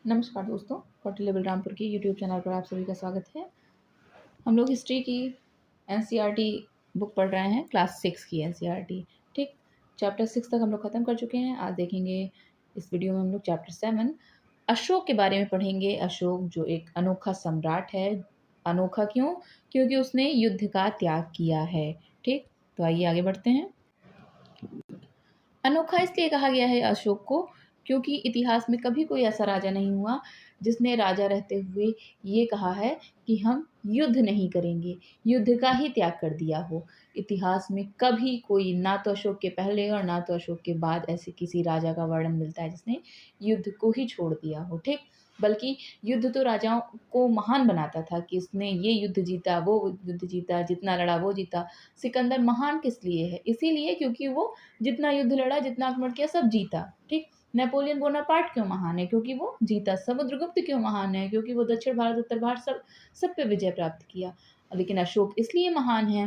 नमस्कार दोस्तों, कौटिल्य बलरामपुर की यूट्यूब चैनल पर आप सभी का स्वागत है। हम लोग हिस्ट्री की एनसीईआरटी बुक पढ़ रहे हैं, क्लास 6 की एनसीईआरटी। ठीक, चैप्टर 6 तक हम लोग ख़त्म कर चुके हैं। आज देखेंगे इस वीडियो में हम लोग चैप्टर 7 अशोक के बारे में पढ़ेंगे। अशोक जो एक अनोखा सम्राट है। अनोखा क्यों? क्योंकि उसने युद्ध का त्याग किया है। ठीक, तो आइए आगे बढ़ते हैं। अनोखा इसलिए कहा गया है अशोक को क्योंकि इतिहास में कभी कोई ऐसा राजा नहीं हुआ जिसने राजा रहते हुए ये कहा है कि हम युद्ध नहीं करेंगे, युद्ध का ही त्याग कर दिया हो। इतिहास में कभी कोई, ना तो अशोक के पहले और ना तो अशोक के बाद, ऐसे किसी राजा का वर्णन मिलता है जिसने युद्ध को ही छोड़ दिया हो। ठीक, बल्कि युद्ध तो राजाओं को महान बनाता था कि इसने ये युद्ध जीता, वो युद्ध जीता, जितना लड़ा वो जीता। सिकंदर महान किस लिए है? इसीलिए क्योंकि वो जितना युद्ध लड़ा, जितना आक्रमण किया, सब जीता। ठीक, नेपोलियन बोनापार्ट क्यों महान है? क्योंकि वो जीता। समुद्रगुप्त क्यों महान है? क्योंकि वो दक्षिण भारत, उत्तर भारत, सब पे विजय प्राप्त किया। लेकिन अशोक इसलिए महान है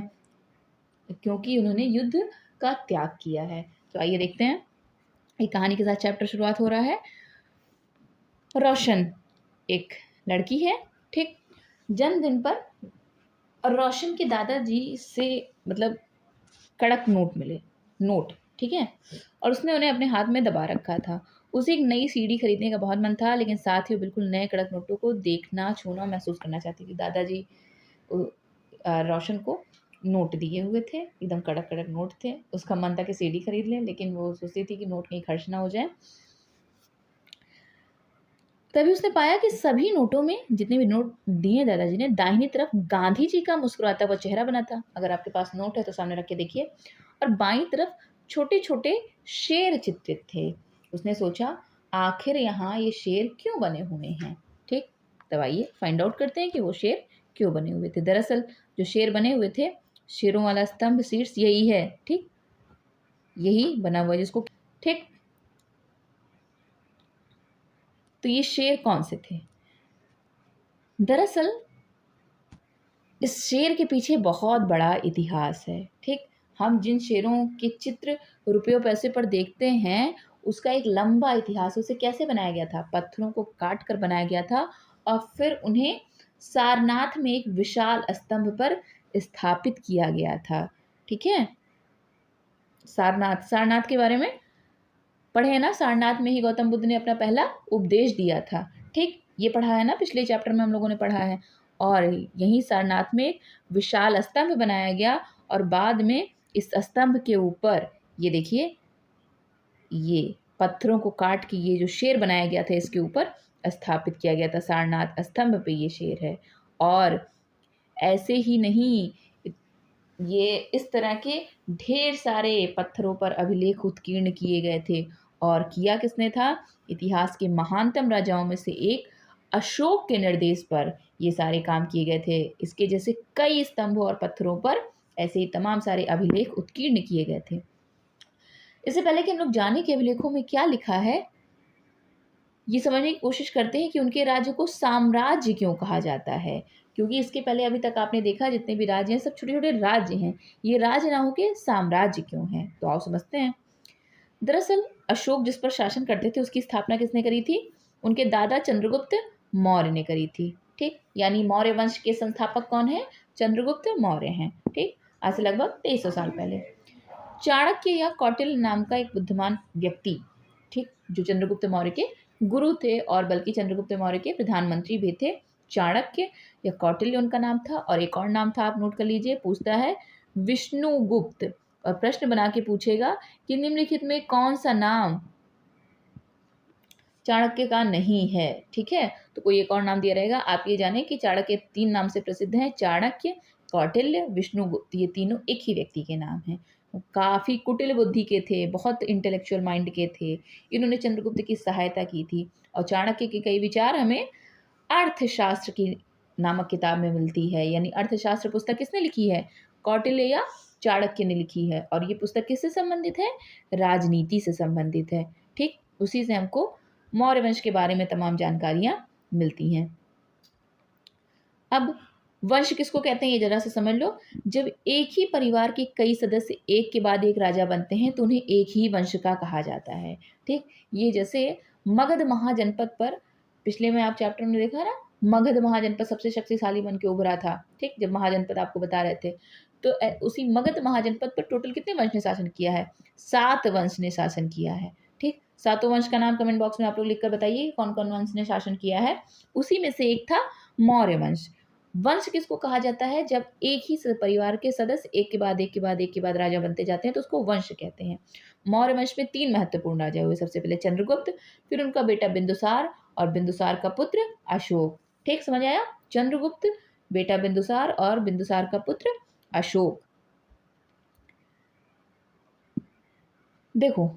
क्योंकि उन्होंने युद्ध का त्याग किया है। तो आइए देखते हैं। एक कहानी के साथ चैप्टर शुरुआत हो रहा है। रोशन एक लड़की है। ठीक, जन्मदिन पर रोशन के दादाजी से मतलब कड़क नोट मिले, नोट, ठीक है, और उसने उन्हें अपने हाथ में दबा रखा था। उसे एक नई सीढ़ी खरीदने का बहुत मन था, लेकिन साथ ही वो बिल्कुल नए कड़क नोटों को देखना, छूना, महसूस करना चाहती थी। दादाजी रोशन को नोट दिए हुए थे, एकदम कड़क कड़क नोट थे। उसका मन था कि सीढ़ी खरीद लें, लेकिन वो सोचती थी कि नोट कहीं खर्च ना हो जाए। तभी उसने पाया कि सभी नोटों में, जितने भी नोट दिए दादाजी ने, दाहिनी तरफ गांधी जी का मुस्कुराता हुआ चेहरा बना था। अगर आपके पास नोट है तो सामने रख के देखिए। और बाईं तरफ छोटे छोटे शेर चित्रित थे। उसने सोचा, आखिर यहाँ ये शेर क्यों बने हुए हैं? ठीक, तब आइए फाइंड आउट करते हैं कि वो शेर क्यों बने हुए थे। दरअसल जो शेर बने हुए थे, शेरों वाला स्तंभ शीर्ष यही है। ठीक, यही बना हुआ है जिसको, ठीक, तो ये शेर कौन से थे? दरअसल इस शेर के पीछे बहुत बड़ा इतिहास है। ठीक, हम जिन शेरों के चित्र रुपयों पैसे पर देखते हैं, उसका एक लंबा इतिहास। उसे कैसे बनाया गया था? पत्थरों को काट कर बनाया गया था और फिर उन्हें सारनाथ में एक विशाल स्तंभ पर स्थापित किया गया था। ठीक है, सारनाथ, सारनाथ के बारे में पढ़े हैं ना? सारनाथ में ही गौतम बुद्ध ने अपना पहला उपदेश दिया था। ठीक, ये पढ़ा है ना, पिछले चैप्टर में हम लोगों ने पढ़ा है। और यहीं सारनाथ में एक विशाल स्तंभ बनाया गया और बाद में इस स्तंभ के ऊपर ये देखिए, ये पत्थरों को काट के ये जो शेर बनाया गया था, इसके ऊपर स्थापित किया गया था। सारनाथ स्तंभ पे ये शेर है। और ऐसे ही नहीं, ये इस तरह के ढेर सारे पत्थरों पर अभिलेख उत्कीर्ण किए गए थे। और किया किसने था? इतिहास के महानतम राजाओं में से एक अशोक के निर्देश पर ये सारे काम किए गए थे। इसके जैसे कई स्तंभों और पत्थरों पर ऐसे ही तमाम सारे अभिलेख उत्कीर्ण किए गए थे। इससे पहले कि हम लोग जाने कि अभिलेखों में क्या लिखा है, ये समझने की कोशिश करते हैं कि उनके राज्य को साम्राज्य क्यों कहा जाता है। क्योंकि इसके पहले अभी तक आपने देखा जितने भी राज्य हैं, सब छोटे छोटे राज्य हैं। ये राज्य ना होके साम्राज्य क्यों हैं? तो आओ समझते हैं। दरअसल अशोक जिस पर शासन करते थे, उसकी स्थापना किसने करी थी? उनके दादा चंद्रगुप्त मौर्य ने करी थी। ठीक, यानी मौर्य वंश के संस्थापक कौन है? चंद्रगुप्त मौर्य हैं। ठीक, आज से लगभग 2300 साल पहले। चाणक्य या कौटिल्य नाम का एक बुद्धिमान व्यक्ति, ठीक, जो चंद्रगुप्त मौर्य के गुरु थे और बल्कि चंद्रगुप्त मौर्य के प्रधानमंत्री भी थे। चाणक्य या कौटिल्य उनका नाम था। और एक और नाम था, आप नोट कर लीजिए, पूछता है विष्णुगुप्त। और प्रश्न बना के पूछेगा कि निम्नलिखित में कौन सा नाम चाणक्य का नहीं है। ठीक है, तो कोई एक और नाम दिया रहेगा। आप ये जानें कि चाणक्य 3 नाम से प्रसिद्ध हैं, चाणक्य, कौटिल्य, विष्णुगुप्त। ये तीनों एक ही व्यक्ति के नाम हैं। वो काफ़ी कुटिल बुद्धि के थे, बहुत इंटेलेक्चुअल माइंड के थे। इन्होंने चंद्रगुप्त की सहायता की थी। और चाणक्य के कई विचार हमें अर्थशास्त्र की नामक किताब में मिलती है। यानी अर्थशास्त्र पुस्तक किसने लिखी है? कौटिल्य या चाणक्य ने लिखी है। और ये पुस्तक किससे संबंधित है? राजनीति से संबंधित है। ठीक, उसी से हमको मौर्य वंश के बारे में तमाम जानकारियां मिलती हैं। अब वंश किसको कहते हैं ये जरा से समझ लो। जब एक ही परिवार के कई सदस्य एक के बाद एक राजा बनते हैं तो उन्हें एक ही वंश का कहा जाता है। ठीक, ये जैसे मगध महाजनपद पर पिछले में आप चैप्टर में देखा ना, मगध महाजनपद सबसे शक्तिशाली बन के उभरा था, ठीक, जब महाजनपद आपको बता रहे थे। तो उसी मगध महाजनपद पर टोटल कितने वंश ने शासन किया है? 7 वंश ने शासन किया है, ठीक। सातों वंश का नाम कमेंट बॉक्स में आप लोग लिखकर बताइए कौन कौन वंश ने शासन किया है। उसी में से एक था मौर्य वंश। वंश किसको कहा जाता है? जब एक ही परिवार के सदस्य एक के बाद एक के बाद एक के बाद राजा बनते जाते हैं तो उसको वंश कहते हैं। मौर्य वंश में 3 महत्वपूर्ण राजा हुए। सबसे पहले चंद्रगुप्त, फिर उनका बेटा बिंदुसार और बिंदुसार का पुत्र अशोक। ठीक, समझ आया? चंद्रगुप्त, बेटा बिंदुसार और बिंदुसार का पुत्र अशोक। देखो,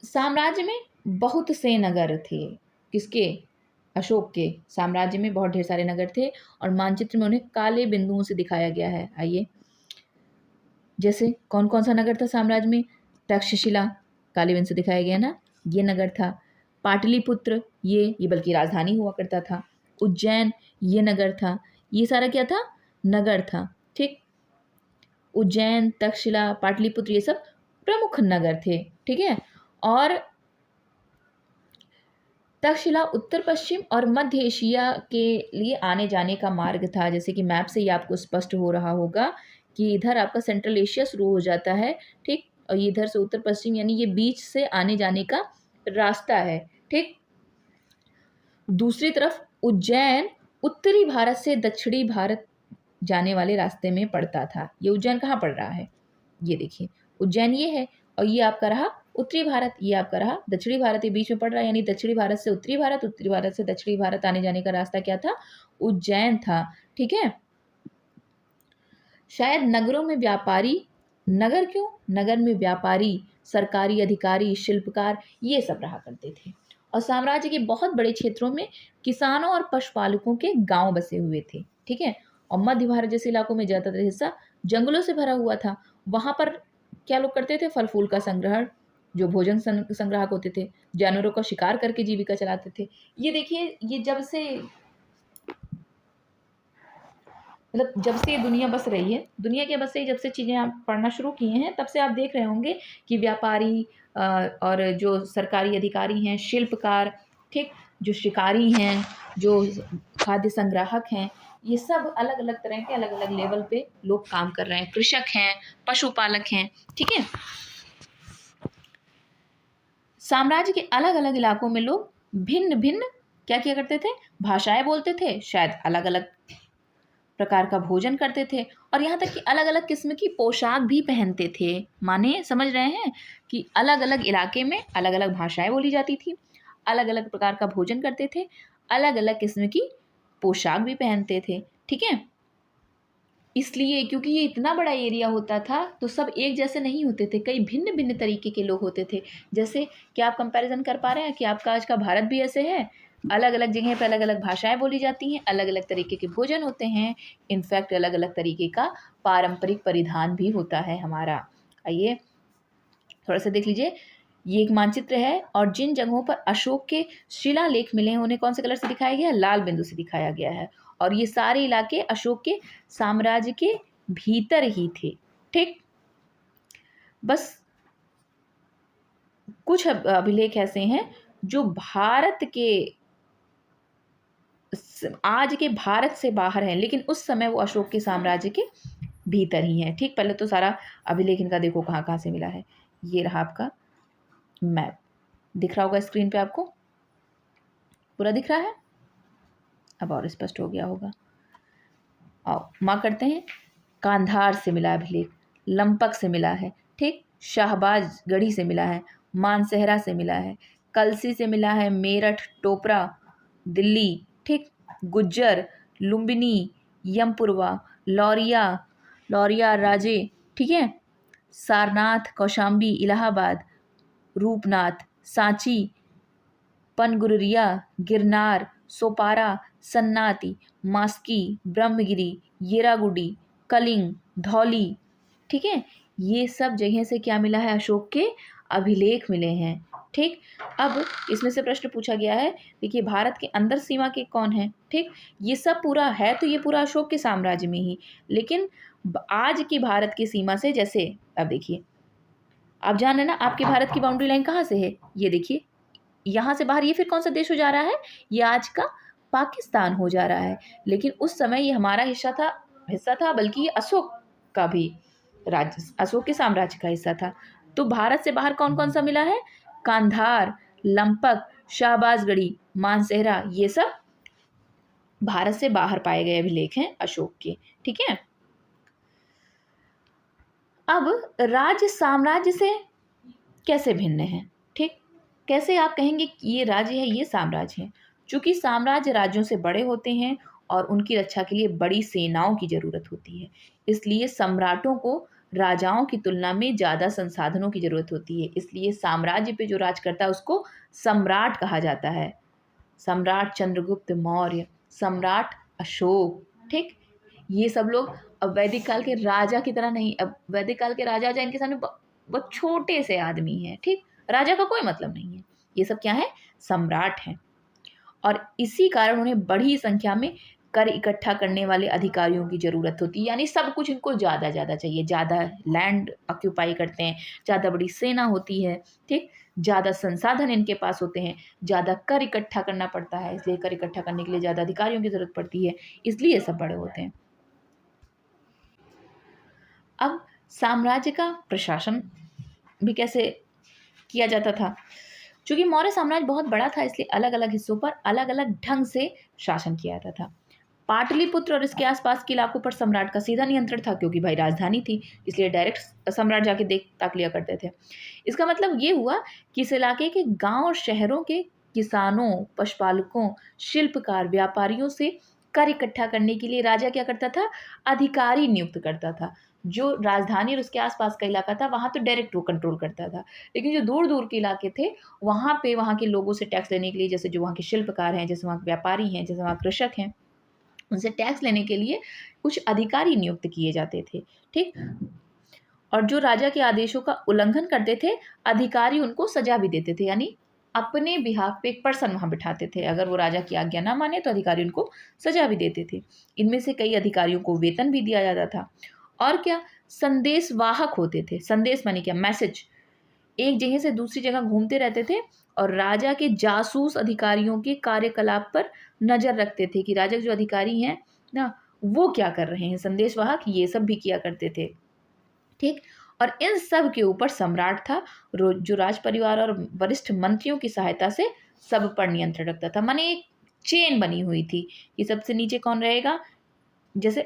साम्राज्य में बहुत से नगर थे। किसके? अशोक के साम्राज्य में बहुत ढेर सारे नगर थे और मानचित्र में उन्हें काले बिंदुओं से दिखाया गया है। आइए, जैसे कौन कौन सा नगर था साम्राज्य में? तक्षशिला, काले बिंदु से दिखाया गया ना, ये नगर था। पाटलिपुत्र, ये बल्कि राजधानी हुआ करता था। उज्जैन, ये नगर था। ये सारा क्या था? नगर था, ठीक। उज्जैन, तक्षशिला, पाटलिपुत्र, ये सब प्रमुख नगर थे, ठीक है। और तक्षशिला उत्तर पश्चिम और मध्य एशिया के लिए आने जाने का मार्ग था। जैसे कि मैप से ही आपको स्पष्ट हो रहा होगा कि इधर आपका सेंट्रल एशिया शुरू हो जाता है, ठीक, और इधर से उत्तर पश्चिम यानी ये बीच से आने जाने का रास्ता है, ठीक। दूसरी तरफ उज्जैन उत्तरी भारत से दक्षिणी भारत जाने वाले रास्ते में पड़ता था। ये उज्जैन कहाँ पड़ रहा है? ये देखिए, उज्जैन ये है और ये आपका रहा उत्तरी भारत, ये आपका रहा दक्षिणी भारत, ये बीच में पड़ रहा है। यानी दक्षिणी भारत से उत्तरी भारत, उत्तरी भारत से दक्षिणी भारत आने जाने का रास्ता क्या था? उज्जैन था, ठीक है। शायद नगरों में व्यापारी, नगर क्यों? नगर में व्यापारी, सरकारी अधिकारी, शिल्पकार, ये सब रहा करते थे। और साम्राज्य के बहुत बड़े क्षेत्रों में किसानों और पशुपालकों के गांव बसे हुए थे, ठीक है। और मध्य भारत जैसे इलाकों में ज़्यादातर हिस्सा जंगलों से भरा हुआ था। वहाँ पर क्या लोग करते थे? फल फूल का संग्रहण, जो भोजन संग्राहक होते थे, जानवरों का शिकार करके जीविका चलाते थे। ये देखिए, ये जब से मतलब जब से ये दुनिया बस रही है, दुनिया क्या बस रही, जब से चीज़ें आप पढ़ना शुरू किए हैं तब से आप देख रहे होंगे कि व्यापारी और जो सरकारी अधिकारी हैं, शिल्पकार, ठीक, जो शिकारी हैं, जो खाद्य संग्राहक हैं, ये सब अलग अलग तरह के अलग अलग लेवल पे लोग काम कर रहे हैं। कृषक हैं, पशुपालक हैं, ठीक है। साम्राज्य के अलग अलग इलाकों में लोग भिन्न भिन्न क्या किया करते थे? भाषाएं बोलते थे, शायद अलग अलग प्रकार का भोजन करते थे और यहाँ तक कि अलग अलग किस्म की पोशाक भी पहनते थे। माने, समझ रहे हैं कि अलग अलग इलाके में अलग अलग भाषाएं बोली जाती थी, अलग अलग प्रकार का भोजन करते थे, अलग अलग किस्म की पोशाक भी पहनते थे, ठीक है। इसलिए क्योंकि ये इतना बड़ा एरिया होता था तो सब एक जैसे नहीं होते थे, कई भिन्न भिन्न तरीके के लोग होते थे। जैसे क्या आप कंपैरिजन कर पा रहे हैं कि आपका आज का भारत भी ऐसे है? अलग अलग जगह पर अलग अलग भाषाएं बोली जाती हैं, अलग अलग तरीके के भोजन होते हैं, इनफैक्ट अलग अलग तरीके का पारंपरिक परिधान भी होता है हमारा। आइए थोड़ा सा देख लीजिए, ये एक मानचित्र है और जिन जगहों पर अशोक के शिलालेख मिले हैं उन्हें कौन से कलर से दिखाया गया है? लाल बिंदु से दिखाया गया है। और ये सारे इलाके अशोक के साम्राज्य के भीतर ही थे, ठीक। बस कुछ अभिलेख ऐसे हैं जो भारत के आज के भारत से बाहर हैं, लेकिन उस समय वो अशोक के साम्राज्य के भीतर ही हैं, ठीक। पहले तो सारा अभिलेख इनका देखो कहाँ कहाँ से मिला है। ये रहा आपका मैप, दिख रहा होगा स्क्रीन पे आपको, पूरा दिख रहा है, अब और स्पष्ट हो गया होगा। आओ मार्क करते हैं। कांधार से मिला अभिलेख, लंपक से मिला है, ठीक, शाहबाज गढ़ी से मिला है, मानसेहरा से मिला है, कलसी से मिला है, मेरठ, टोपरा, दिल्ली, ठीक, गुज्जर, लुम्बिनी, यमपुरवा, लौरिया, लौरिया राजे, ठीक है, सारनाथ, कौशाम्बी, इलाहाबाद, रूपनाथ, सांची, पनगुरिया, गिरनार, सोपारा, सन्नाती, मास्की, ब्रह्मगिरी, येरागुडी, कलिंग, धौली, ठीक है। ये सब जगह से क्या मिला है? अशोक के अभिलेख मिले हैं, ठीक। अब इसमें से प्रश्न पूछा गया है, देखिए भारत के अंदर सीमा के कौन है, ठीक। ये सब पूरा है तो ये पूरा अशोक के साम्राज्य में ही, लेकिन आज की भारत की सीमा से, जैसे अब देखिए, आप जान रहे ना आपके भारत की बाउंड्री लाइन कहाँ से है? ये देखिए, यहाँ से बाहर ये फिर कौन सा देश हो जा रहा है? ये आज का पाकिस्तान हो जा रहा है। लेकिन उस समय ये हमारा हिस्सा था, बल्कि ये अशोक का भी राज्य, अशोक के साम्राज्य का हिस्सा था। तो भारत से बाहर कौन कौन सा मिला है? कांधार, लंपक, शाहबाजगढ़ी, मानसेहरा, ये सब भारत से बाहर पाए गए अभिलेख हैं अशोक के। ठीक है। अब राज्य साम्राज्य से कैसे भिन्न है? ठीक, कैसे आप कहेंगे कि ये राज्य है, ये साम्राज्य है? चूंकि साम्राज्य राज्यों से बड़े होते हैं और उनकी रक्षा के लिए बड़ी सेनाओं की जरूरत होती है, इसलिए सम्राटों को राजाओं की तुलना में ज़्यादा संसाधनों की जरूरत होती है। इसलिए साम्राज्य पे जो राज करता है उसको सम्राट कहा जाता है। सम्राट चंद्रगुप्त मौर्य, सम्राट अशोक, ठीक, ये सब लोग अब वैदिक काल के राजा की तरह नहीं। अब वैदिक काल के राजा इनके सामने बहुत छोटे से आदमी हैं। ठीक, राजा का कोई मतलब नहीं है। ये सब क्या है? सम्राट हैं। और इसी कारण उन्हें बड़ी संख्या में कर इकट्ठा करने वाले अधिकारियों की जरूरत होती है। यानी सब कुछ इनको ज़्यादा ज़्यादा चाहिए, ज़्यादा लैंड ऑक्यूपाई करते हैं, ज़्यादा बड़ी सेना होती है। ठीक, ज़्यादा संसाधन इनके पास होते हैं, ज़्यादा कर इकट्ठा करना पड़ता है, इसलिए कर इकट्ठा करने के लिए ज़्यादा अधिकारियों की जरूरत पड़ती है, इसलिए सब बड़े होते हैं। अब साम्राज्य का प्रशासन भी कैसे किया जाता था? चूंकि मौर्य साम्राज्य बहुत बड़ा था, इसलिए अलग अलग हिस्सों पर अलग अलग ढंग से शासन किया जाता था। पाटलिपुत्र और इसके आसपास के इलाकों पर सम्राट का सीधा नियंत्रण था, क्योंकि भाई राजधानी थी, इसलिए डायरेक्ट सम्राट जाके देख ताक लिया करते थे। इसका मतलब ये हुआ कि इस इलाके के गांव और शहरों के किसानों, पशुपालकों, शिल्पकार, व्यापारियों से कर इकट्ठा करने के लिए राजा क्या करता था? अधिकारी नियुक्त करता था। जो राजधानी और उसके आसपास का इलाका था वहां तो डायरेक्ट वो कंट्रोल करता था, लेकिन जो दूर दूर के इलाके थे वहां पे वहां के लोगों से टैक्स लेने के लिए, जैसे जो वहाँ के शिल्पकार हैं, जैसे वहाँ के व्यापारी हैं, जैसे वहाँ कृषक हैं, उनसे टैक्स लेने के लिए कुछ अधिकारी नियुक्त किए जाते थे। ठीक, और जो राजा के आदेशों का उल्लंघन करते थे, अधिकारी उनको सजा भी देते थे। यानी अपने बिहाफ पे एक पर्सन वहां बिठाते थे, अगर वो राजा की आज्ञा ना माने तो अधिकारी उनको सजा भी देते थे। इनमें से कई अधिकारियों को वेतन भी दिया जाता था। और क्या, संदेश वाहक होते थे। संदेश माने क्या? मैसेज। एक जगह से दूसरी जगह घूमते रहते थे और राजा के जासूस अधिकारियों के कार्यकलाप पर नजर रखते थे कि राजा के जो अधिकारी हैं ना, वो क्या कर रहे हैं। संदेशवाहक ये सब भी किया करते थे। ठीक, और इन सब के ऊपर सम्राट था, जो राज परिवार और वरिष्ठ मंत्रियों की सहायता से सब पर नियंत्रण रखता था। माने एक चेन बनी हुई थी कि सबसे नीचे कौन रहेगा। जैसे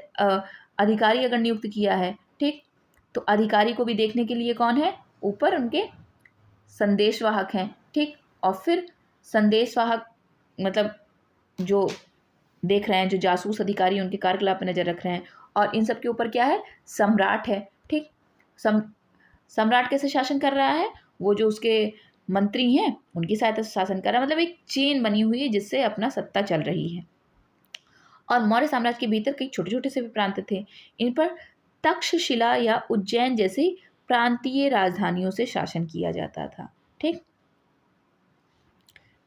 अधिकारी अगर नियुक्त किया है, ठीक, तो अधिकारी को भी देखने के लिए कौन है? ऊपर उनके संदेशवाहक हैं। ठीक, और फिर संदेशवाहक मतलब जो देख रहे हैं, जो जासूस अधिकारी उनके कार्यकलाप पर नजर रख रहे हैं। और इन सब के ऊपर क्या है? सम्राट है। ठीक, सम्राट कैसे शासन कर रहा है? वो जो उसके मंत्री हैं उनकी सहायता से शासन कर रहा है। मतलब एक चेन बनी हुई है जिससे अपना सत्ता चल रही है। और मौर्य साम्राज्य के भीतर कई छोटे छोटे से भी प्रांत थे। इन पर तक्षशिला या उज्जैन जैसी प्रांतीय राजधानियों से शासन किया जाता था। ठीक,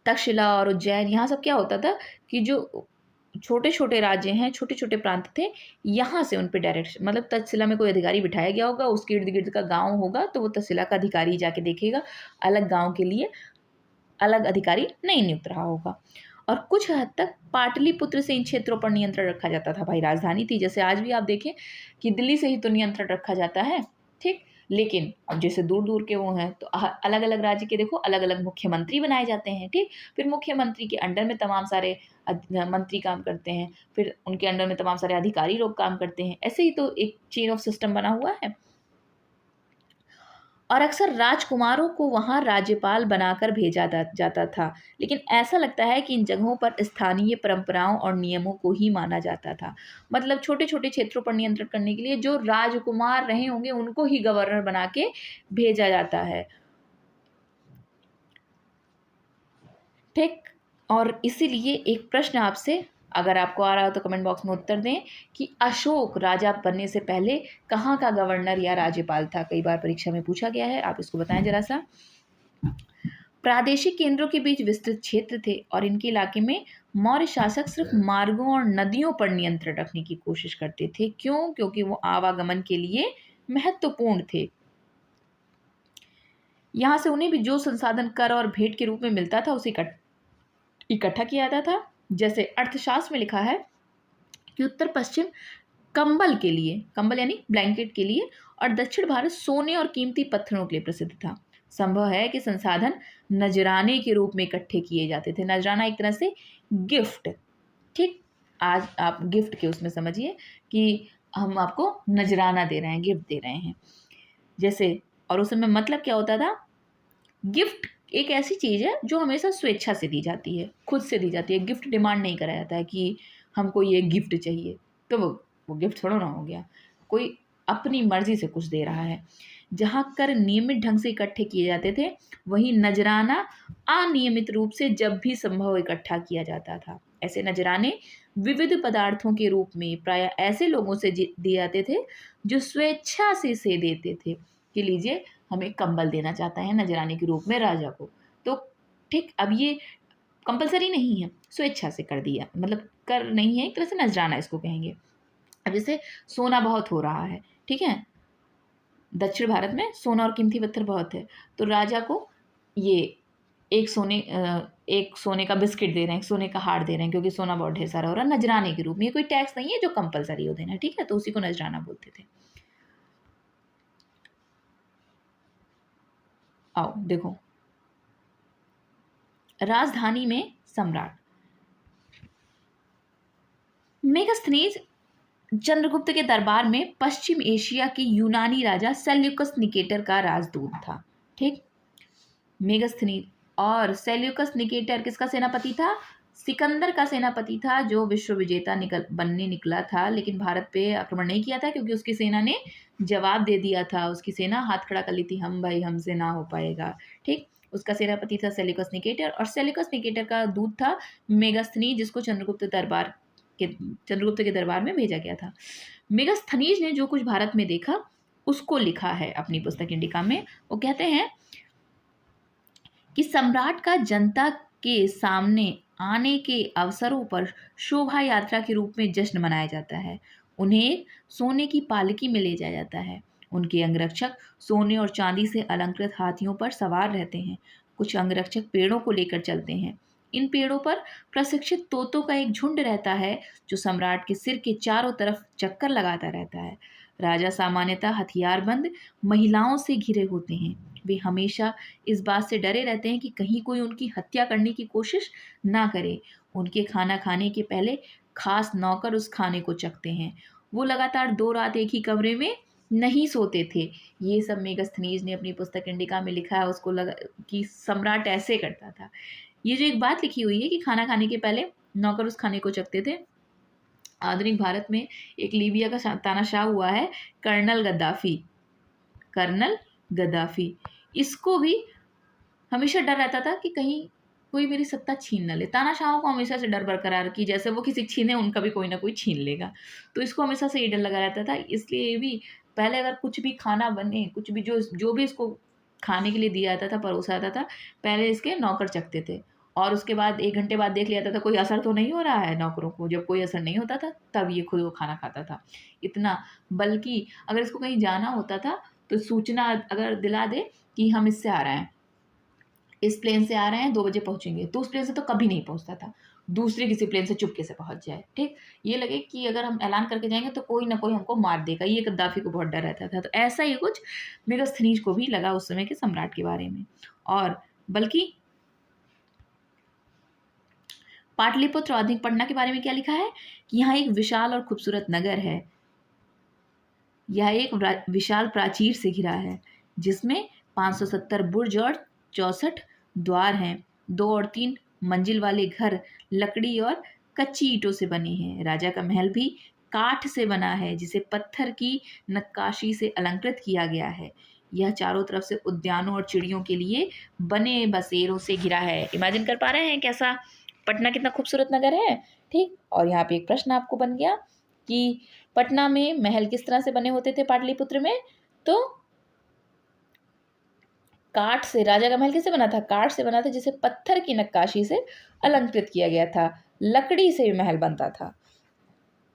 तक्षशिला और उज्जैन, यहाँ सब क्या होता था कि जो छोटे छोटे राज्य हैं, छोटे छोटे प्रांत थे, यहाँ से उन पे डायरेक्ट, मतलब तक्षशिला में कोई अधिकारी बिठाया गया होगा, उसके इर्द गिर्द का गांव होगा तो वो तक्षशिला का अधिकारी जाके देखेगा, अलग गांव के लिए अलग अधिकारी नहीं नियुक्त रहा होगा। और कुछ हद तक पाटलिपुत्र से इन क्षेत्रों पर नियंत्रण रखा जाता था। भाई राजधानी थी, जैसे आज भी आप देखें कि दिल्ली से ही तो नियंत्रण रखा जाता है। ठीक, लेकिन अब जैसे दूर दूर के वो हैं तो अलग अलग राज्य के देखो अलग अलग मुख्यमंत्री बनाए जाते हैं। ठीक, फिर मुख्यमंत्री के अंडर में तमाम सारे मंत्री काम करते हैं, फिर उनके अंडर में तमाम सारे अधिकारी लोग काम करते हैं। ऐसे ही तो एक चेन ऑफ सिस्टम बना हुआ है। और अक्सर राजकुमारों को वहां राज्यपाल बनाकर भेजा जाता था। लेकिन ऐसा लगता है कि इन जगहों पर स्थानीय परंपराओं और नियमों को ही माना जाता था। मतलब छोटे छोटे क्षेत्रों पर नियंत्रण करने के लिए जो राजकुमार रहे होंगे उनको ही गवर्नर बना के भेजा जाता है। ठीक, और इसीलिए एक प्रश्न आपसे, अगर आपको आ रहा हो तो कमेंट बॉक्स में उत्तर दें कि अशोक राजा बनने से पहले कहाँ का गवर्नर या राज्यपाल था? कई बार परीक्षा में पूछा गया है, आप इसको बताएं जरा सा। प्रादेशिक केंद्रों के बीच विस्तृत क्षेत्र थे और इनके इलाके में मौर्य शासक सिर्फ मार्गों और नदियों पर नियंत्रण रखने की कोशिश करते थे। क्यों? क्योंकि वो आवागमन के लिए महत्वपूर्ण थे। यहाँ से उन्हें भी जो संसाधन कर और भेंट के रूप में मिलता था उसे इकट्ठा किया जाता था। जैसे अर्थशास्त्र में लिखा है कि उत्तर पश्चिम कंबल के लिए, कंबल यानी ब्लैंकेट के लिए, और दक्षिण भारत सोने और कीमती पत्थरों के लिए प्रसिद्ध था। संभव है कि संसाधन नजराने के रूप में इकट्ठे किए जाते थे। नजराना एक तरह से गिफ्ट, ठीक, आज आप गिफ्ट के उसमें समझिए कि हम आपको नजराना दे रहे हैं, गिफ्ट दे रहे हैं जैसे। और उस समय मतलब क्या होता था, गिफ्ट एक ऐसी चीज़ है जो हमेशा स्वेच्छा से दी जाती है, खुद से दी जाती है। गिफ्ट डिमांड नहीं करा जाता है कि हमको ये गिफ्ट चाहिए, तो वो गिफ्ट थोड़ा ना हो गया, कोई अपनी मर्जी से कुछ दे रहा है। जहाँ कर नियमित ढंग से इकट्ठे किए जाते थे, वहीं नजराना अनियमित रूप से जब भी संभव इकट्ठा किया जाता था। ऐसे नजराने विविध पदार्थों के रूप में प्रायः ऐसे लोगों से दिए जाते थे जो स्वेच्छा से देते थे कि लीजिए हमें कंबल देना चाहता है नजराने के रूप में राजा को, तो ठीक, अब ये कंपलसरी नहीं है, स्वेच्छा से कर दिया, मतलब कर नहीं है, एक तरह से नजराना इसको कहेंगे। अब जैसे सोना बहुत हो रहा है, ठीक है, दक्षिण भारत में सोना और कीमती पत्थर बहुत है, तो राजा को ये एक सोने का बिस्किट दे रहे हैं, एक सोने का हार दे रहे हैं, क्योंकि सोना बहुत ढेर सारा हो रहा है, नजराने के रूप में। ये कोई टैक्स नहीं है जो कंपलसरी हो देना, ठीक है, तो उसी को नजराना बोलते थे। आओ देखो, राजधानी में सम्राट मेगास्थनीज चंद्रगुप्त के दरबार में पश्चिम एशिया के यूनानी राजा सेल्यूकस निकेटर का राजदूत था, ठीक। मेगास्थनीज और सेल्यूकस निकेटर किसका सेनापति था? सिकंदर का सेनापति था, जो विश्व विजेता बनने निकला था, लेकिन भारत पे आक्रमण नहीं किया था क्योंकि उसकी सेना ने जवाब दे दिया था। उसकी सेना हाथ खड़ा कर ली थी, हम भाई हमसे ना हो पाएगा, ठीक। उसका सेनापति था सेल्यूकस निकेटर, और सेल्यूकस निकेटर का दूत था मेगास्थनीज, जिसको चंद्रगुप्त के दरबार में भेजा गया था। मेगास्थनीज ने जो कुछ भारत में देखा उसको लिखा है अपनी पुस्तक इंडिका में। वो कहते हैं कि सम्राट का जनता के सामने आने के अवसरों पर शोभा यात्रा के रूप में जश्न मनाया जाता है। उन्हें सोने की पालकी में ले जाया जाता है। उनके अंगरक्षक सोने और चांदी से अलंकृत हाथियों पर सवार रहते हैं। कुछ अंगरक्षक पेड़ों को लेकर चलते हैं। इन पेड़ों पर प्रशिक्षित तोतों का एक झुंड रहता है जो सम्राट के सिर के चारों तरफ चक्कर लगाता रहता है। राजा सामान्यतः हथियारबंद महिलाओं से घिरे होते हैं। वे हमेशा इस बात से डरे रहते हैं कि कहीं कोई उनकी हत्या करने की कोशिश ना करे। उनके खाना खाने के पहले खास नौकर उस खाने को चखते हैं। वो लगातार 2 रात एक ही कमरे में नहीं सोते थे। ये सब मेगास्थनीज ने अपनी पुस्तक इंडिका में लिखा है। उसको लगा कि सम्राट ऐसे करता था। ये जो एक बात लिखी हुई है कि खाना खाने के पहले नौकर उस खाने को चखते थे, आधुनिक भारत में एक लीबिया का तानाशाह हुआ है, कर्नल गद्दाफी। इसको भी हमेशा डर रहता था कि कहीं कोई मेरी सत्ता छीन न ले। तानाशाहों को हमेशा से डर बरकरार कि जैसे वो किसी छीने, उनका भी कोई ना कोई छीन लेगा। तो इसको हमेशा से ये डर लगा रहता था। इसलिए ये भी पहले अगर कुछ भी खाना बने, कुछ भी जो भी इसको खाने के लिए दिया जाता था, परोसा जाता था, पहले इसके नौकर चखते थे और उसके बाद 1 घंटे बाद देख लिया जाता था कोई असर तो नहीं हो रहा है नौकरों को। जब कोई असर नहीं होता था तब ये खुद वो खाना खाता था। इतना, बल्कि अगर इसको कहीं जाना होता था तो सूचना अगर दिला दे कि हम इससे आ रहे हैं, इस प्लेन से आ रहे हैं, 2 बजे पहुंचेंगे, तो उस प्लेन से तो कभी नहीं पहुंचता था। दूसरे किसी प्लेन से चुपके से पहुंच जाए, ठीक। ये लगे कि अगर हम ऐलान करके जाएंगे तो कोई ना कोई हमको मार देगा। ये गद्दाफी को बहुत डर रहता था। तो ऐसा ही कुछ मेगास्थनीज को भी लगा उस समय के सम्राट के बारे में। और बल्कि पाटलिपुत्र और आधुनिक पटना के बारे में क्या लिखा है कि यहाँ एक विशाल और खूबसूरत नगर है। यह एक विशाल प्राचीर से घिरा है जिसमें 570 बुर्ज और 64 द्वार हैं। 2 और 3 मंजिल वाले घर लकड़ी और कच्ची ईंटों से बने हैं। राजा का महल भी काठ से बना है जिसे पत्थर की नक्काशी से अलंकृत किया गया है। यह चारों तरफ से उद्यानों और चिड़ियों के लिए बने बसेरों से घिरा है। इमेजिन कर पा रहे हैं कैसा पटना कितना खूबसूरत नगर है, ठीक। और यहाँ पे एक प्रश्न आपको बन गया कि पटना में महल किस तरह से बने होते थे पाटलिपुत्र में? तो काठ से। राजा का महल किससे बना था? काठ से बना था, जिसे पत्थर की नक्काशी से अलंकृत किया गया था। लकड़ी से महल बनता था।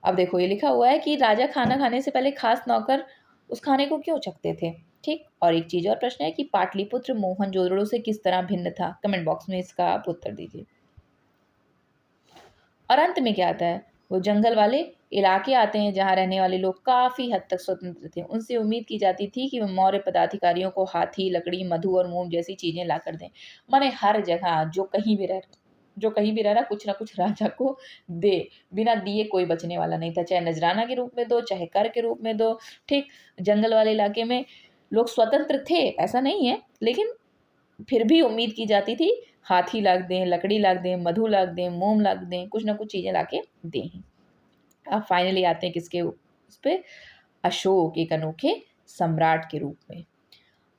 अब देखो ये लिखा हुआ है कि राजा खाना खाने से पहले खास नौकर उस खाने को क्यों चखते थे? ठीक। और एक चीज़ और प्रश्न है कि पाटलिपुत्र मोहनजोदड़ो से किस तरह भिन्न था? कमेंट बॉक्स में इसका आप उत्तर दीजिए। और अंत में क्या आता है? वो जंगल वाले इलाके आते हैं जहाँ रहने वाले लोग काफ़ी हद तक स्वतंत्र थे। उनसे उम्मीद की जाती थी कि वे मौर्य पदाधिकारियों को हाथी, लकड़ी, मधु और मोम जैसी चीज़ें ला कर दें। माने हर जगह जो कहीं भी रह रहा कुछ ना कुछ राजा को दे। बिना दिए कोई बचने वाला नहीं था। चाहे नजराना के रूप में दो, चाहे कर के रूप में दो। ठीक। जंगल वाले इलाके में लोग स्वतंत्र थे, ऐसा नहीं है, लेकिन फिर भी उम्मीद की जाती थी हाथी ला दें, लकड़ी ला दें, मधु ला दें, मोम ला दें, कुछ ना कुछ चीज़ें ला के दें। अब फाइनली आते हैं किसके उस पे? अशोक, एक अनोखे सम्राट के रूप में।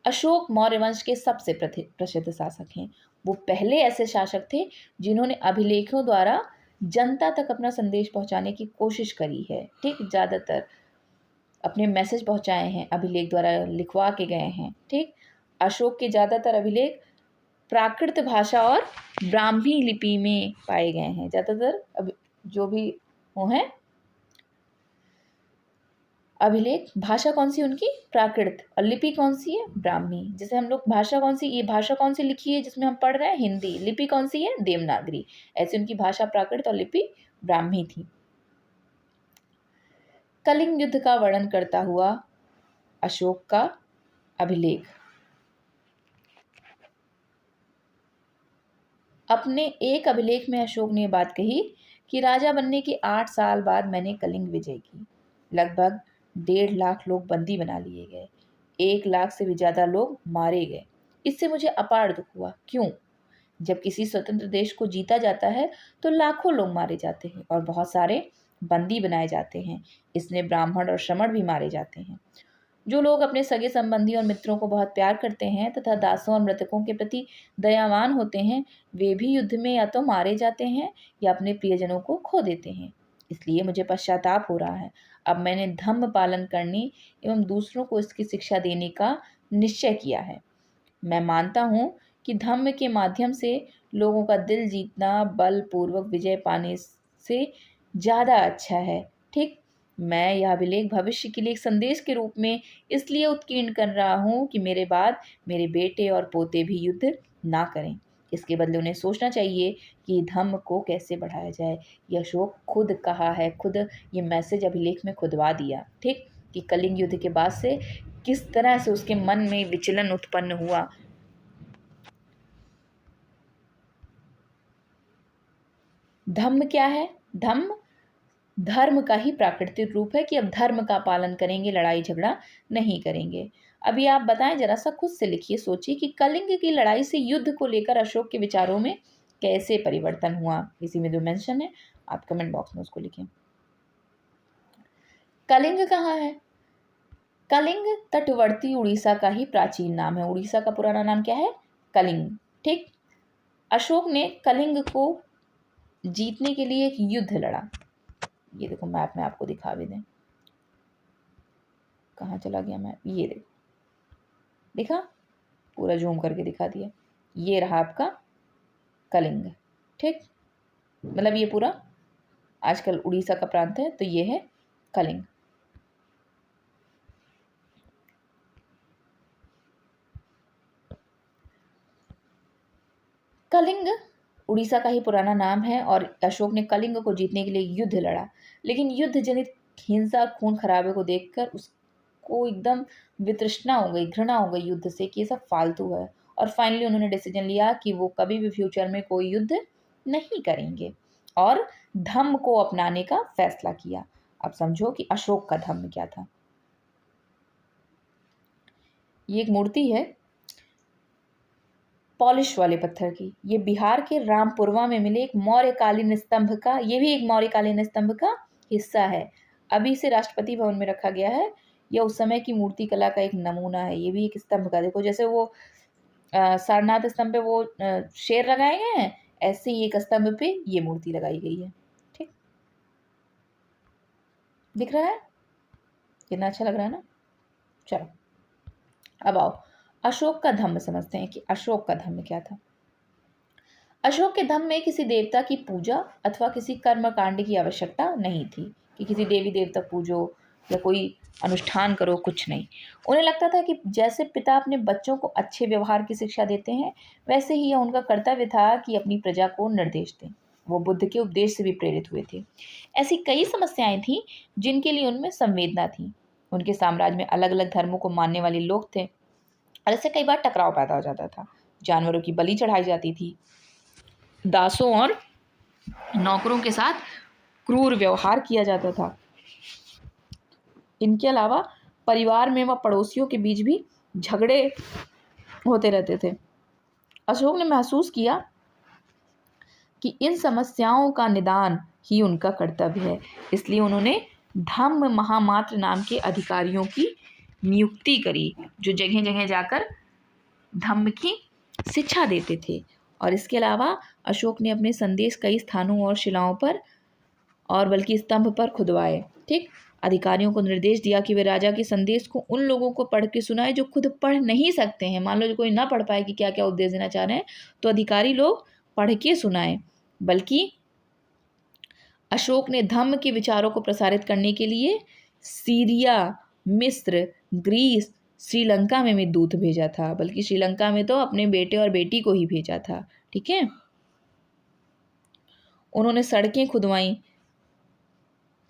अशोक मौर्य वंश के सबसे प्रसिद्ध शासक हैं। वो पहले ऐसे शासक थे जिन्होंने अभिलेखों द्वारा जनता तक अपना संदेश पहुंचाने की कोशिश करी है। ठीक, ज़्यादातर अपने मैसेज पहुंचाए हैं, अभिलेख द्वारा लिखवा के गए हैं। ठीक। अशोक के ज़्यादातर अभिलेख प्राकृत भाषा और ब्राह्मी लिपि में पाए गए हैं। ज़्यादातर अब जो भी वो हैं अभिलेख, भाषा कौन सी उनकी? प्राकृत। और लिपि कौन सी है? ब्राह्मी। जैसे हम लोग भाषा कौन सी, ये भाषा कौन सी लिखी है जिसमें हम पढ़ रहे हैं? हिंदी। लिपि कौन सी है? देवनागरी। ऐसे उनकी भाषा प्राकृत और लिपि ब्राह्मी थी। कलिंग युद्ध का वर्णन करता हुआ अशोक का अभिलेख। अपने एक अभिलेख में अशोक ने बात कही कि राजा बनने के 8 साल बाद मैंने कलिंग विजय की। लगभग 1.5 लाख लोग बंदी बना लिए गए। 1 लाख से भी ज्यादा लोग मारे गए। इससे मुझे अपार दुख हुआ। क्यों? जब किसी स्वतंत्र देश को जीता जाता है तो लाखों लोग मारे जाते हैं और बहुत सारे बंदी बनाए जाते हैं। इसमें ब्राह्मण और श्रमण भी मारे जाते हैं। जो लोग अपने सगे संबंधी और मित्रों को बहुत प्यार करते हैं तथा दासों और मृतकों के प्रति दयावान होते हैं, वे भी युद्ध में या तो मारे जाते हैं या अपने प्रियजनों को खो देते हैं। इसलिए मुझे पश्चाताप हो रहा है। अब मैंने धम्म पालन करने एवं दूसरों को इसकी शिक्षा देने का निश्चय किया है। मैं मानता हूँ कि धम्म के माध्यम से लोगों का दिल जीतना बलपूर्वक विजय पाने से ज़्यादा अच्छा है। ठीक। मैं यह अभिलेख भविष्य के लिए एक संदेश के रूप में इसलिए उत्कीर्ण कर रहा हूँ कि मेरे बाद मेरे बेटे और पोते भी युद्ध ना करें। इसके बदले उन्हें सोचना चाहिए कि धम्म को कैसे बढ़ाया जाए। यह अशोक खुद कहा है, खुद ये मैसेज अभिलेख में खुदवा दिया। ठीक। कि कलिंग युद्ध के बाद से किस तरह से उसके मन में विचलन उत्पन्न हुआ। धम्म क्या है? धम्म धर्म का ही प्राकृतिक रूप है कि अब धर्म का पालन करेंगे, लड़ाई झगड़ा नहीं करेंगे। अभी आप बताएं, जरा सा खुद से लिखिए, सोचिए कि कलिंग की लड़ाई से युद्ध को लेकर अशोक के विचारों में कैसे परिवर्तन हुआ। इसी में जो मेंशन है आप कमेंट बॉक्स में उसको लिखें। कलिंग कहाँ है? कलिंग तटवर्ती उड़ीसा का ही प्राचीन नाम है। उड़ीसा का पुराना नाम क्या है? कलिंग। ठीक। अशोक ने कलिंग को जीतने के लिए एक युद्ध लड़ा। ये देखो मैप में आपको दिखा भी दें, कहाँ चला गया मैप? ये देखो, देखा? पूरा जूम करके दिखा दिया। ये रहा आपका कलिंग। ठीक। मतलब ये पूरा आजकल उड़ीसा का प्रांत है, तो ये है कलिंग। कलिंग उड़ीसा का ही पुराना नाम है और अशोक ने कलिंग को जीतने के लिए युद्ध लड़ा। लेकिन युद्ध जनित हिंसा, खून खराबे को देखकर उसको एकदम वितृष्णा हो गई, घृणा हो गई युद्ध से कि ये सब फालतू है। और फाइनली उन्होंने डिसीजन लिया कि वो कभी भी फ्यूचर में कोई युद्ध नहीं करेंगे और धम्म को अपनाने का फैसला किया। अब समझो कि अशोक का धम्म क्या था। ये एक मूर्ति है पॉलिश वाले पत्थर की। ये बिहार के रामपुरवा में मिले एक मौर्यकालीन स्तंभ का, ये भी एक मौर्यकालीन स्तंभ का हिस्सा है। अभी इसे राष्ट्रपति भवन में रखा गया है। यह उस समय की मूर्ति कला का एक नमूना है। ये भी एक स्तंभ का, देखो जैसे वो सारनाथ स्तंभ पे वो शेर लगाए गए हैं, ऐसे ही एक स्तंभ पे ये मूर्ति लगाई गई है। ठीक, दिख रहा है? कितना अच्छा लग रहा है ना। चलो अब आओ अशोक का धम्म समझते हैं कि अशोक का धम्म क्या था। अशोक के धम्म में किसी देवता की पूजा अथवा किसी कर्म कांड की आवश्यकता नहीं थी कि किसी देवी देवता पूजो, या कोई अनुष्ठान करो, कुछ नहीं। उन्हें लगता था कि जैसे पिता अपने बच्चों को अच्छे व्यवहार की शिक्षा देते हैं, वैसे ही यह उनका कर्तव्य था कि अपनी प्रजा को निर्देश दें। वो बुद्ध के उपदेश से भी प्रेरित हुए थे। ऐसी कई समस्याएं थीं जिनके लिए उनमें संवेदना थी। उनके साम्राज्य में अलग अलग धर्मों को मानने वाले लोग थे और इससे कई बार टकराव पैदा हो जाता था। जानवरों की बलि चढ़ाई जाती थी, दासों और नौकरों के साथ क्रूर व्यवहार किया जाता था। इनके अलावा परिवार में व पड़ोसियों के बीच भी झगड़े होते रहते थे। अशोक ने महसूस किया कि इन समस्याओं का निदान ही उनका कर्तव्य है। इसलिए उन्होंने धम्म महामात्र नाम के अधिकारियों की नियुक्ति करी, जो जगह जगह जाकर धम्म की शिक्षा देते थे। और इसके अलावा अशोक ने अपने संदेश कई स्थानों और शिलाओं पर और बल्कि स्तंभ पर खुदवाए। ठीक, अधिकारियों को निर्देश दिया कि वे राजा के संदेश को उन लोगों को पढ़ के सुनाए जो खुद पढ़ नहीं सकते हैं। मान लो जो कोई ना पढ़ पाए कि क्या क्या उपदेश देना चाह रहे हैं, तो अधिकारी लोग पढ़ के सुनाए। बल्कि अशोक ने धम्म के विचारों को प्रसारित करने के लिए सीरिया, मिस्र, ग्रीस, श्रीलंका में भी दूत भेजा था। बल्कि श्रीलंका में तो अपने बेटे और बेटी को ही भेजा था। ठीक है, उन्होंने सड़कें खुदवाई,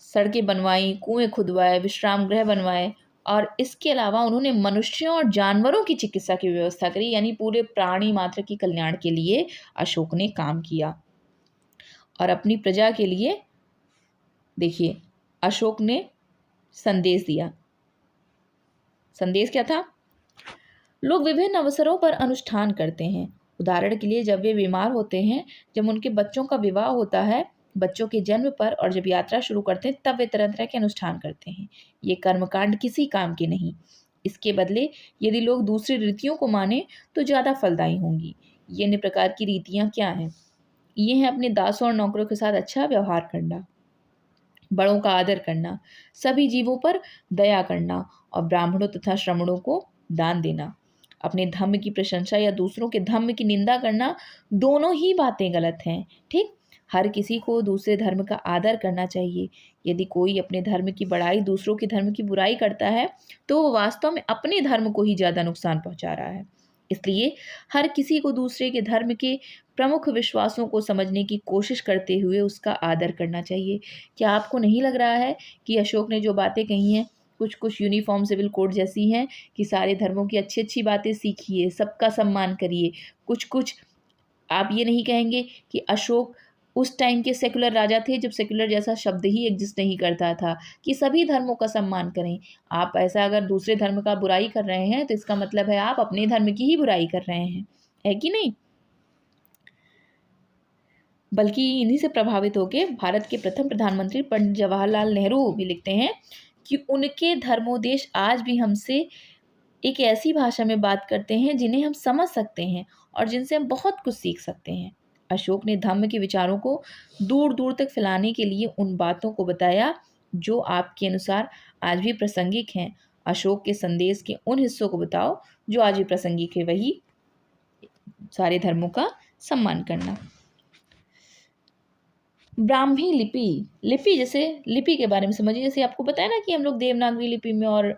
सड़कें बनवाई, कुएं खुदवाए, विश्राम गृह बनवाए और इसके अलावा उन्होंने मनुष्यों और जानवरों की चिकित्सा की व्यवस्था करी। यानी पूरे प्राणी मात्र के कल्याण के लिए अशोक ने काम किया। और अपनी प्रजा के लिए देखिए अशोक ने संदेश दिया। संदेश क्या था? लोग विभिन्न अवसरों पर अनुष्ठान करते हैं। उदाहरण के लिए जब वे बीमार होते हैं, जब उनके बच्चों का विवाह होता है, बच्चों के जन्म पर और जब यात्रा शुरू करते हैं, तब वे तरह तरह के अनुष्ठान करते हैं। ये कर्मकांड किसी काम के नहीं। इसके बदले यदि लोग दूसरी रीतियों को माने तो ज़्यादा फलदायी होंगी। ये अन्य प्रकार की रीतियाँ क्या हैं? ये हैं अपने दासों और नौकरों के साथ अच्छा व्यवहार करना, बड़ों का आदर करना, सभी जीवों पर दया करना और ब्राह्मणों तथा श्रमणों को दान देना। अपने धर्म की प्रशंसा या दूसरों के धर्म की निंदा करना, दोनों ही बातें गलत हैं। ठीक, हर किसी को दूसरे धर्म का आदर करना चाहिए। यदि कोई अपने धर्म की बड़ाई दूसरों के धर्म की बुराई करता है तो वो वास्तव में अपने धर्म को ही ज़्यादा नुकसान पहुंचा रहा है। इसलिए हर किसी को दूसरे के धर्म के प्रमुख विश्वासों को समझने की कोशिश करते हुए उसका आदर करना चाहिए। क्या आपको नहीं लग रहा है कि अशोक ने जो बातें कही हैं कुछ कुछ यूनिफॉर्म सिविल कोड जैसी हैं कि सारे धर्मों की अच्छी अच्छी बातें सीखिए, सबका सम्मान करिए। कुछ कुछ आप ये नहीं कहेंगे कि अशोक उस टाइम के सेकुलर राजा थे जब सेकुलर जैसा शब्द ही एग्जिस्ट नहीं करता था कि सभी धर्मों का सम्मान करें। आप ऐसा अगर दूसरे धर्म का बुराई कर रहे हैं तो इसका मतलब है आप अपने धर्म की ही बुराई कर रहे हैं, है कि नहीं? बल्कि इन्हीं से प्रभावित होकर भारत के प्रथम प्रधानमंत्री पंडित जवाहरलाल नेहरू भी लिखते हैं कि उनके धर्मोपदेश आज भी हमसे एक ऐसी भाषा में बात करते हैं जिन्हें हम समझ सकते हैं और जिनसे हम बहुत कुछ सीख सकते हैं। अशोक ने धम्म के विचारों को दूर दूर तक फैलाने के लिए उन बातों को बताया जो आपके अनुसार आज भी प्रासंगिक हैं। अशोक के संदेश के उन हिस्सों को बताओ जो आज भी प्रासंगिक है, वही सारे धर्मों का सम्मान करना। ब्राह्मी लिपि, लिपि जैसे लिपि के बारे में समझिए। जैसे आपको पता है ना कि हम लोग देवनागरी लिपि में और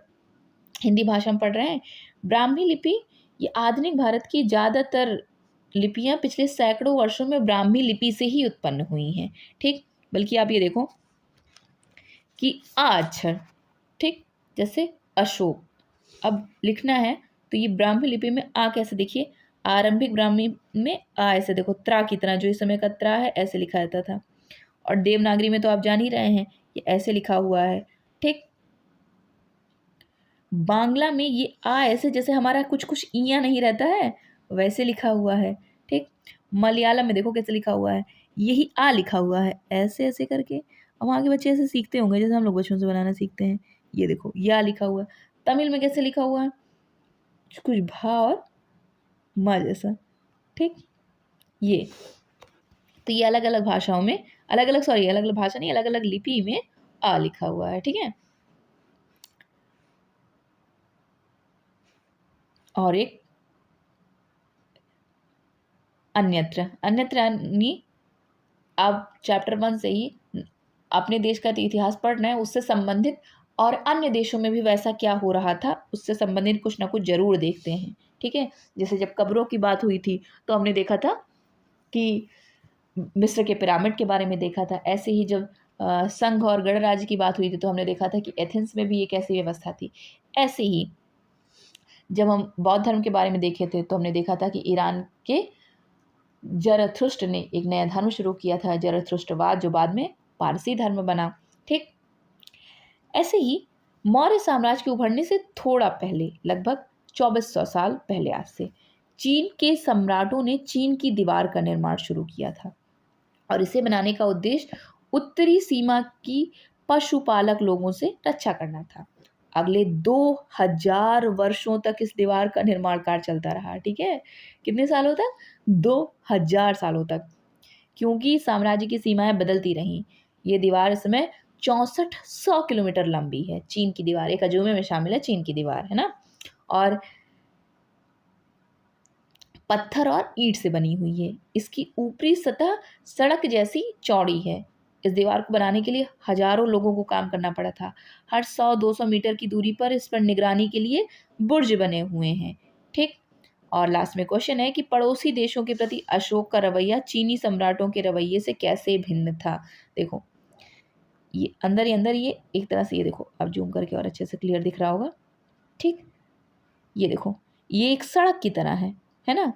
हिंदी भाषा में पढ़ रहे हैं। ब्राह्मी लिपि ये आधुनिक भारत की ज़्यादातर लिपियां पिछले सैकड़ों वर्षों में ब्राह्मी लिपि से ही उत्पन्न हुई हैं। ठीक, बल्कि आप ये देखो कि आ अक्षर, ठीक, जैसे अशोक अब लिखना है तो ये ब्राह्मी लिपि में आ कैसे, देखिए आरंभिक ब्राह्मी में आ ऐसे देखो, त्रा की तरह, जो इस समय का त्रा है ऐसे लिखा जाता था। और देवनागरी में तो आप जान ही रहे हैं ये ऐसे लिखा हुआ है। ठीक, बांग्ला में ये आ ऐसे जैसे हमारा कुछ कुछ इया नहीं रहता है वैसे लिखा हुआ है। ठीक, मलयालम में देखो कैसे लिखा हुआ है, यही आ लिखा हुआ है ऐसे ऐसे करके। अब वहाँ के बच्चे ऐसे सीखते होंगे जैसे हम लोग बचपन से बनाना सीखते हैं। ये देखो या लिखा हुआ है। तमिल में कैसे लिखा हुआ है, कुछ भा और मा जैसा। ठीक, ये तो ये अलग अलग भाषाओं में अलग अलग भाषा नहीं, अलग अलग लिपि में आ लिखा हुआ है। ठीक है, और एक अन्यत्र, अन्यत्र यानी आप चैप्टर 1 से ही अपने देश का इतिहास पढ़ना है, उससे संबंधित और अन्य देशों में भी वैसा क्या हो रहा था उससे संबंधित कुछ ना कुछ ज़रूर देखते हैं, ठीक है। जैसे जब कब्रों की बात हुई थी तो हमने देखा था कि मिस्र के पिरामिड के बारे में देखा था। ऐसे ही जब संघ और गणराज्य की बात हुई थी तो हमने देखा था कि एथेंस में भी एक ऐसी व्यवस्था थी। ऐसे ही जब हम बौद्ध धर्म के बारे में देखे थे तो हमने देखा था कि ईरान के ज़रथुष्ट्र ने एक नया धर्म शुरू किया था, ज़रथुष्ट्रवाद, जो बाद में पारसी धर्म बना, ठीक। ऐसे ही मौर्य साम्राज्य के उभरने से थोड़ा पहले, लगभग 2400 साल पहले आज से, चीन के सम्राटों ने चीन की दीवार का निर्माण शुरू किया था और इसे बनाने का उद्देश्य उत्तरी सीमा की पशुपालक लोगों से रक्षा करना था। अगले 2000 वर्षों तक इस दीवार का निर्माण कार्य चलता रहा, ठीक है। कितने सालों तक? 2000 सालों तक, क्योंकि साम्राज्य की सीमाएं बदलती रहीं। ये दीवार इस समय 6400 किलोमीटर लंबी है। चीन की दीवार एक अजूबे में शामिल है, चीन की दीवार, है ना। और पत्थर और ईंट से बनी हुई है। इसकी ऊपरी सतह सड़क जैसी चौड़ी है। इस दीवार को बनाने के लिए हजारों लोगों को काम करना पड़ा था। हर 100-200 मीटर की दूरी पर इस पर निगरानी के लिए बुर्ज बने हुए हैं, ठीक। और लास्ट में क्वेश्चन है कि पड़ोसी देशों के प्रति अशोक का रवैया चीनी सम्राटों के रवैये से कैसे भिन्न था। देखो ये अंदर ही अंदर, ये एक तरह से, ये देखो अब जूम करके और अच्छे से क्लियर दिख रहा होगा, ठीक। ये देखो ये एक सड़क की तरह है ना।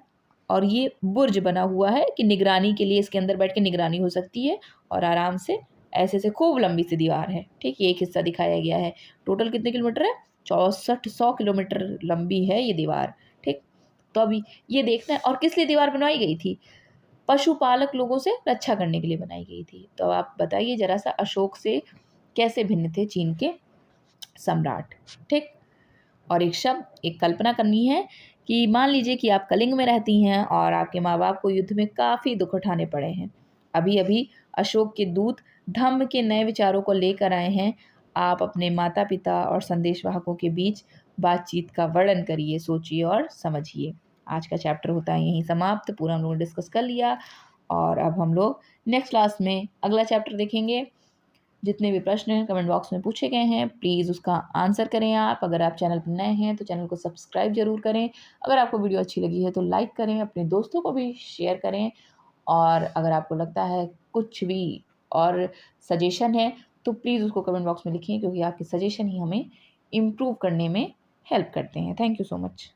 और ये बुर्ज बना हुआ है कि निगरानी के लिए इसके अंदर बैठ के निगरानी हो सकती है। और आराम से ऐसे से खूब लंबी सी दीवार है, ठीक। ये एक हिस्सा दिखाया गया है। टोटल कितने किलोमीटर है? 6400 किलोमीटर लंबी है ये दीवार, ठीक। तो अभी ये देखना है। और किस लिए दीवार बनवाई गई थी? पशुपालक लोगों से रक्षा करने के लिए बनाई गई थी। तो आप बताइए जरा सा, अशोक से कैसे भिन्न थे चीन के सम्राट, ठीक। और एक शब्द, एक कल्पना करनी है कि मान लीजिए कि आप कलिंग में रहती हैं और आपके माँ बाप को युद्ध में काफ़ी दुख उठाने पड़े हैं। अभी अभी अशोक के दूत धम्म के नए विचारों को लेकर आए हैं। आप अपने माता पिता और संदेशवाहकों के बीच बातचीत का वर्णन करिए, सोचिए और समझिए। आज का चैप्टर होता है यहीं समाप्त। पूरा हम लोगों ने डिस्कस कर लिया और अब हम लोग नेक्स्ट क्लास में अगला चैप्टर देखेंगे। जितने भी प्रश्न कमेंट बॉक्स में पूछे गए हैं प्लीज़ उसका आंसर करें आप। अगर आप चैनल पर नए हैं तो चैनल को सब्सक्राइब ज़रूर करें। अगर आपको वीडियो अच्छी लगी है तो लाइक करें, अपने दोस्तों को भी शेयर करें। और अगर आपको लगता है कुछ भी और सजेशन है तो प्लीज़ उसको कमेंट बॉक्स में लिखें, क्योंकि आपके सजेशन ही हमें इम्प्रूव करने में हेल्प करते हैं। Thank you so much.